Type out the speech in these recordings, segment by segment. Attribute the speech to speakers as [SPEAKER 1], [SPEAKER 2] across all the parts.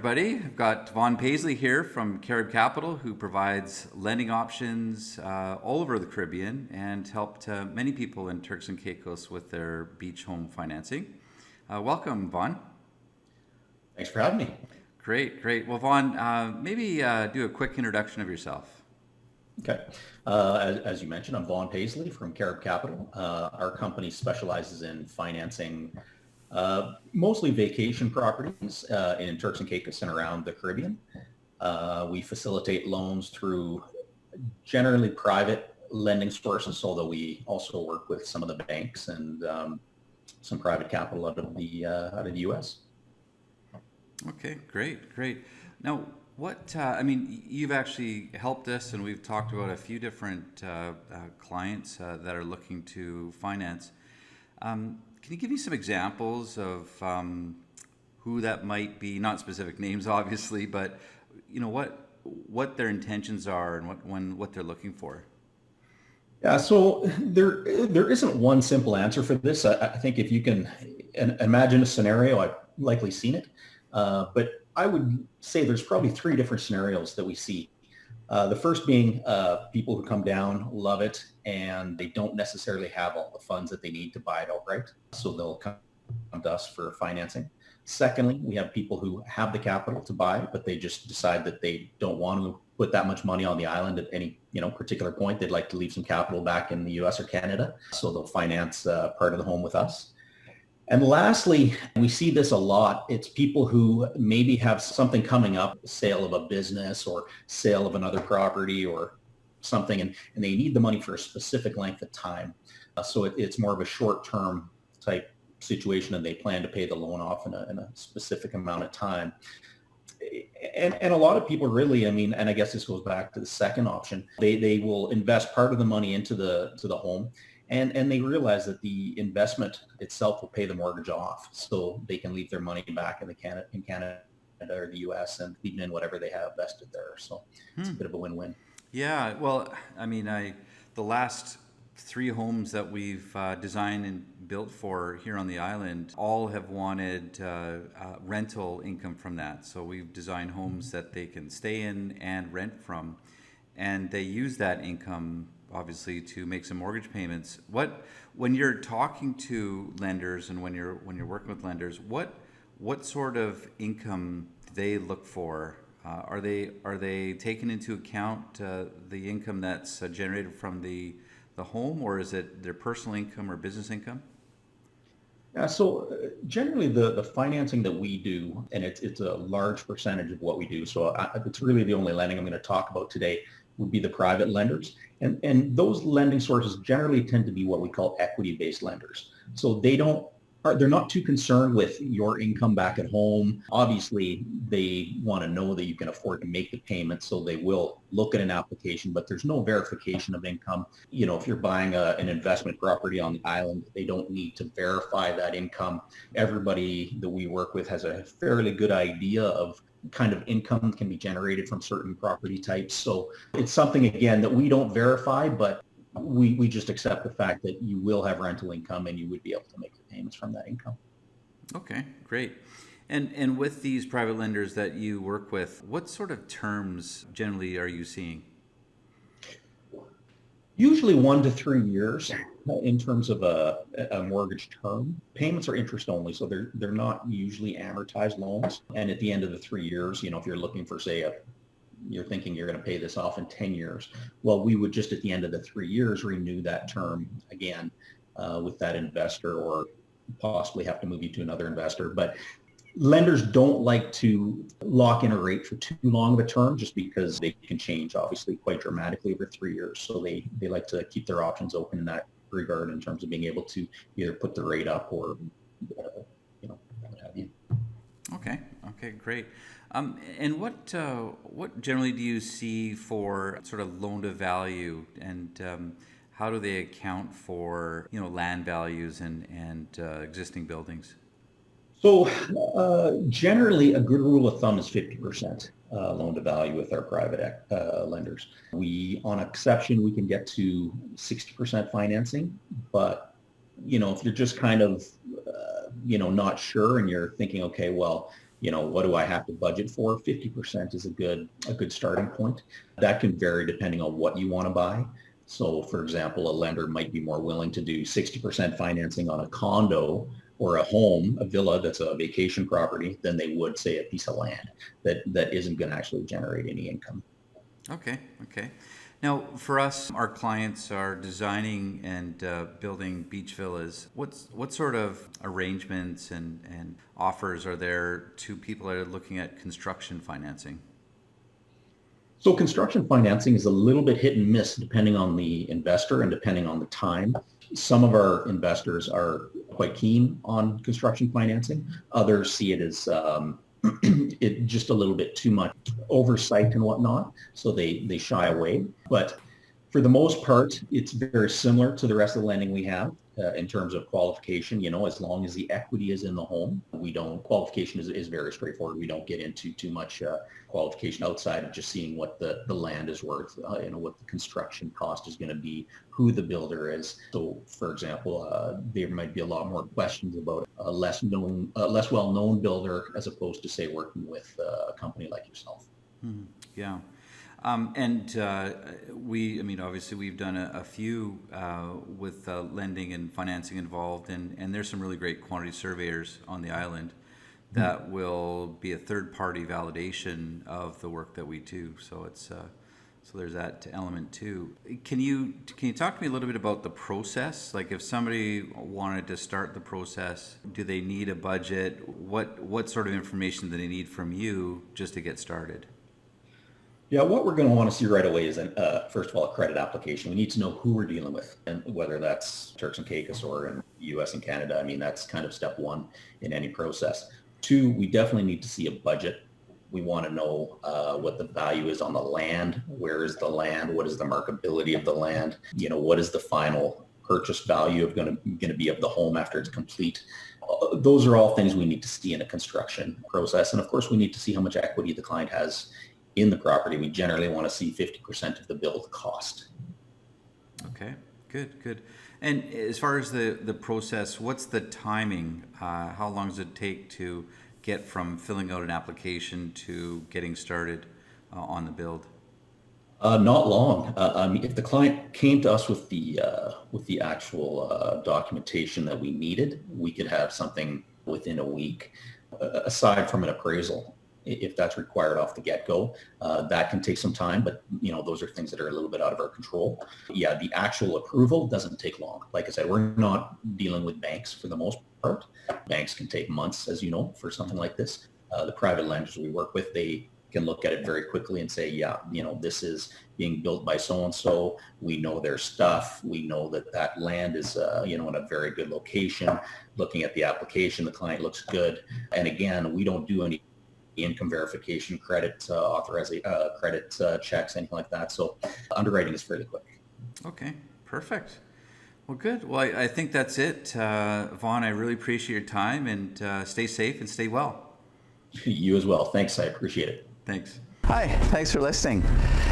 [SPEAKER 1] everybody. I've got Vaughn Paisley here from Carib Capital, who provides lending options all over the Caribbean and helped many people in Turks and Caicos with their beach home financing. Welcome, Vaughn.
[SPEAKER 2] Thanks for having me.
[SPEAKER 1] Great, great. Well, Vaughn, maybe do a quick introduction of yourself.
[SPEAKER 2] Okay. As you mentioned, I'm Vaughn Paisley from Carib Capital. Our company specializes in financing mostly vacation properties in Turks and Caicos and around the Caribbean. We facilitate loans through generally private lending sources, although we also work with some of the banks and some private capital out of the U.S.
[SPEAKER 1] Okay, great, great. Now, you've actually helped us, and we've talked about a few different clients that are looking to finance. Can you give me some examples of who that might be? Not specific names, obviously, but what their intentions are and what they're looking for.
[SPEAKER 2] Yeah, so there isn't one simple answer for this. I think if you can imagine a scenario, I've likely seen it, but I would say there's probably three different scenarios that we see. The first being people who come down, love it, and they don't necessarily have all the funds that they need to buy it outright, so they'll come to us for financing. Secondly, we have people who have the capital to buy, but they just decide that they don't want to put that much money on the island at any particular point. They'd like to leave some capital back in the U.S. or Canada, so they'll finance part of the home with us. And lastly, we see this a lot. It's people who maybe have something coming up, sale of a business or sale of another property or something, and they need the money for a specific length of time. So it's more of a short-term type situation, and they plan to pay the loan off in a specific amount of time. And a lot of people really, and I guess this goes back to the second option, they will invest part of the money into the home. And they realize that the investment itself will pay the mortgage off, so they can leave their money back in Canada or the U.S. and leave in whatever they have vested there. So it's a bit of a win-win.
[SPEAKER 1] Yeah, well, the last three homes that we've designed and built for here on the island all have wanted rental income from that. So we've designed homes that they can stay in and rent from, and they use that income obviously to make some mortgage payments. When you're talking to lenders and when you're working with lenders, what sort of income do they look for? Are they taking into account the income that's generated from the home, or is it their personal income or business income?
[SPEAKER 2] Yeah, so generally the financing that we do, and it's a large percentage of what we do, so it's really the only lending I'm going to talk about today, would be the private lenders. And those lending sources generally tend to be what we call equity-based lenders. So they're not too concerned with your income back at home. Obviously, they want to know that you can afford to make the payment, so they will look at an application, but there's no verification of income. If you're buying an investment property on the island, they don't need to verify that income. Everybody that we work with has a fairly good idea of kind of income can be generated from certain property types. So it's something, again, that we don't verify, but we just accept the fact that you will have rental income and you would be able to make the payments from that income.
[SPEAKER 1] Okay, great. And with these private lenders that you work with, what sort of terms generally are you seeing?
[SPEAKER 2] Usually 1 to 3 years in terms of a mortgage term. Payments are interest only, so they're not usually amortized loans. And at the end of the 3 years, if you're looking for, say, you're thinking you're going to pay this off in 10 years, well, we would just at the end of the 3 years renew that term again with that investor, or possibly have to move you to another investor. But lenders don't like to lock in a rate for too long of a term, just because they can change, obviously, quite dramatically over 3 years. So they like to keep their options open in that regard in terms of being able to either put the rate up or, what have you.
[SPEAKER 1] Okay, great. And what generally do you see for sort of loan to value, and how do they account for land values and existing buildings?
[SPEAKER 2] So generally, a good rule of thumb is 50% loan to value with our private lenders. On exception, we can get to 60% financing, but if you're just kind of not sure and you're thinking, okay, well, what do I have to budget for? 50% is a good starting point. That can vary depending on what you want to buy. So for example, a lender might be more willing to do 60% financing on a condo or a home, a villa that's a vacation property, than they would say a piece of land that isn't going to actually generate any income.
[SPEAKER 1] Okay. Now, for us, our clients are designing and building beach villas. What sort of arrangements and offers are there to people that are looking at construction financing?
[SPEAKER 2] So construction financing is a little bit hit and miss depending on the investor and depending on the time. Some of our investors are quite keen on construction financing. Others see it as it just a little bit too much oversight and whatnot, so they shy away. But for the most part, it's very similar to the rest of the lending we have in terms of qualification. As long as the equity is in the home, qualification is very straightforward. We don't get into too much qualification outside of just seeing what the land is worth, what the construction cost is going to be, who the builder is. So for example, there might be a lot more questions about a less well-known builder as opposed to, say, working with a company like yourself.
[SPEAKER 1] Yeah. Obviously we've done a few with lending and financing involved, and there's some really great quantity surveyors on the island that will be a third-party validation of the work that we do. So so there's that element too. Can you talk to me a little bit about the process? Like if somebody wanted to start the process, do they need a budget? What sort of information do they need from you just to get started?
[SPEAKER 2] Yeah, what we're going to want to see right away is, first of all, a credit application. We need to know who we're dealing with, and whether that's Turks and Caicos or in the U.S. and Canada. That's kind of step one in any process. Two, we definitely need to see a budget. We want to know what the value is on the land. Where is the land? What is the marketability of the land? What is the final purchase value going to be of the home after it's complete? Those are all things we need to see in a construction process. And of course, we need to see how much equity the client has in the property. We generally want to see 50% of the build cost.
[SPEAKER 1] Okay, good. And as far as the process, what's the timing? How long does it take to get from filling out an application to getting started on the build?
[SPEAKER 2] Not long. If the client came to us with the actual documentation that we needed, we could have something within a week, aside from an appraisal. If that's required off the get-go, that can take some time, but those are things that are a little bit out of our control. Yeah, the actual approval doesn't take long. Like I said, we're not dealing with banks for the most part. Banks can take months, as you know, for something like this. The private lenders we work with, they can look at it very quickly and say, yeah, this is being built by so-and-so. We know their stuff. We know that land is, in a very good location. Looking at the application, the client looks good. And again, we don't do any income verification, credit checks, anything like that. So underwriting is fairly quick.
[SPEAKER 1] Okay, perfect. Well, good. Well, I think that's it. Vaughn, I really appreciate your time, and stay safe and stay well.
[SPEAKER 2] You as well. Thanks. I appreciate it.
[SPEAKER 1] Thanks.
[SPEAKER 3] Hi, thanks for listening.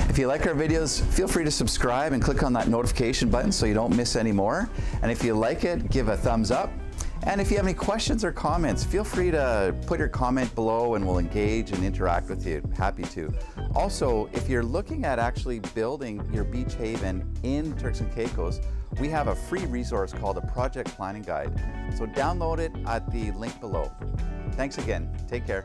[SPEAKER 3] If you like our videos, feel free to subscribe and click on that notification button so you don't miss any more. And if you like it, give a thumbs up. And if you have any questions or comments, feel free to put your comment below and we'll engage and interact with you. Happy to. Also, if you're looking at actually building your beach haven in Turks and Caicos, we have a free resource called a Project Planning Guide. So download it at the link below. Thanks again. Take care.